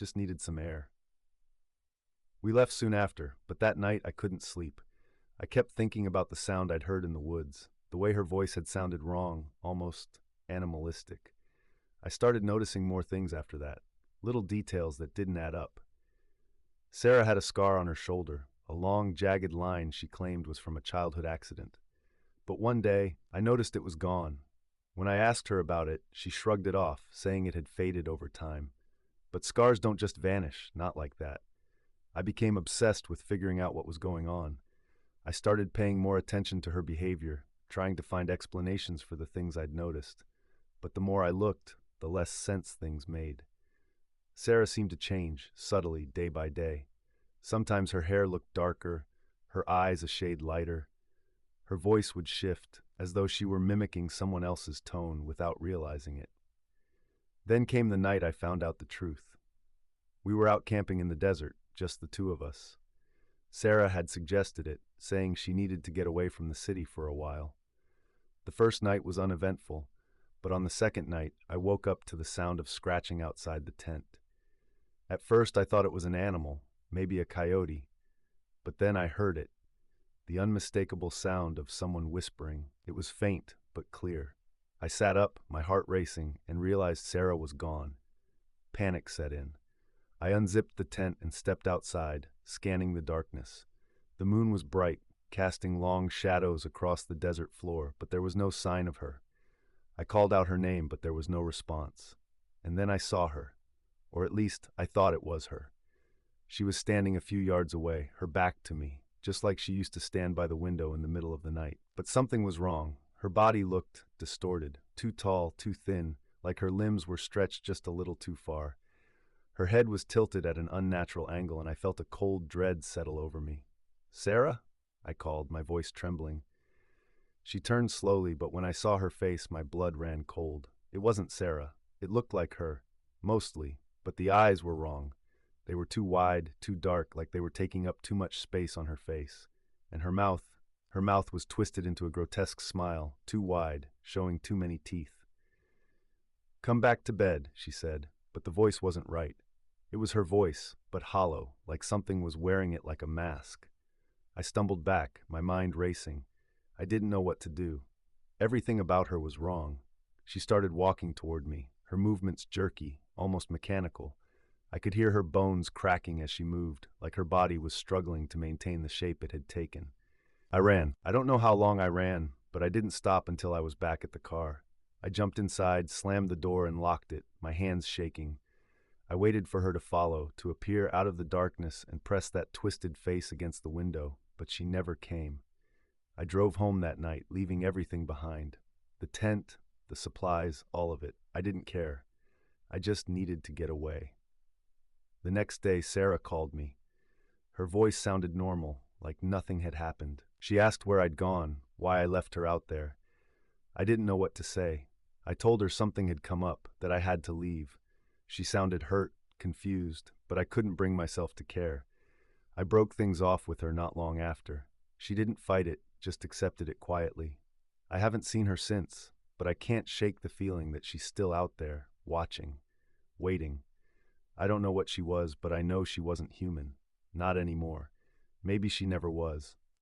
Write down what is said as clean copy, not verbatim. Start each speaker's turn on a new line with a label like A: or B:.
A: just needed some air. We left soon after, but that night I couldn't sleep. I kept thinking about the sound I'd heard in the woods, the way her voice had sounded wrong, almost animalistic. I started noticing more things after that, little details that didn't add up. Sarah had a scar on her shoulder, a long, jagged line she claimed was from a childhood accident. But one day, I noticed it was gone. When I asked her about it, she shrugged it off, saying it had faded over time. But scars don't just vanish, not like that. I became obsessed with figuring out what was going on. I started paying more attention to her behavior, trying to find explanations for the things I'd noticed. But the more I looked, the less sense things made. Sarah seemed to change, subtly, day by day. Sometimes her hair looked darker, her eyes a shade lighter. Her voice would shift, as though she were mimicking someone else's tone without realizing it. Then came the night I found out the truth. We were out camping in the desert, just the two of us. Sarah had suggested it, saying she needed to get away from the city for a while. The first night was uneventful, but on the second night I woke up to the sound of scratching outside the tent. At first I thought it was an animal, maybe a coyote, but then I heard it, the unmistakable sound of someone whispering. It was faint, but clear. I sat up, my heart racing, and realized Sarah was gone. Panic set in. I unzipped the tent and stepped outside, scanning the darkness. The moon was bright, casting long shadows across the desert floor, but there was no sign of her. I called out her name, but there was no response. And then I saw her, or at least I thought it was her. She was standing a few yards away, her back to me, just like she used to stand by the window in the middle of the night. But something was wrong. Her body looked distorted, too tall, too thin, like her limbs were stretched just a little too far. Her head was tilted at an unnatural angle, and I felt a cold dread settle over me. "Sarah?" I called, my voice trembling. She turned slowly, but when I saw her face, my blood ran cold. It wasn't Sarah. It looked like her, mostly, but the eyes were wrong. They were too wide, too dark, like they were taking up too much space on her face. And her mouth was twisted into a grotesque smile, too wide, showing too many teeth. "Come back to bed," she said, but the voice wasn't right. It was her voice, but hollow, like something was wearing it like a mask. I stumbled back, my mind racing. I didn't know what to do. Everything about her was wrong. She started walking toward me, her movements jerky, almost mechanical. I could hear her bones cracking as she moved, like her body was struggling to maintain the shape it had taken. I ran. I don't know how long I ran, but I didn't stop until I was back at the car. I jumped inside, slammed the door, and locked it, my hands shaking. I waited for her to follow, to appear out of the darkness and press that twisted face against the window, but she never came. I drove home that night, leaving everything behind. The tent, the supplies, all of it. I didn't care. I just needed to get away. The next day, Sarah called me. Her voice sounded normal, like nothing had happened. She asked where I'd gone, why I left her out there. I didn't know what to say. I told her something had come up, that I had to leave. She sounded hurt, confused, but I couldn't bring myself to care. I broke things off with her not long after. She didn't fight it, just accepted it quietly. I haven't seen her since, but I can't shake the feeling that she's still out there, watching, waiting. I don't know what she was, but I know she wasn't human. Not anymore. Maybe she never was.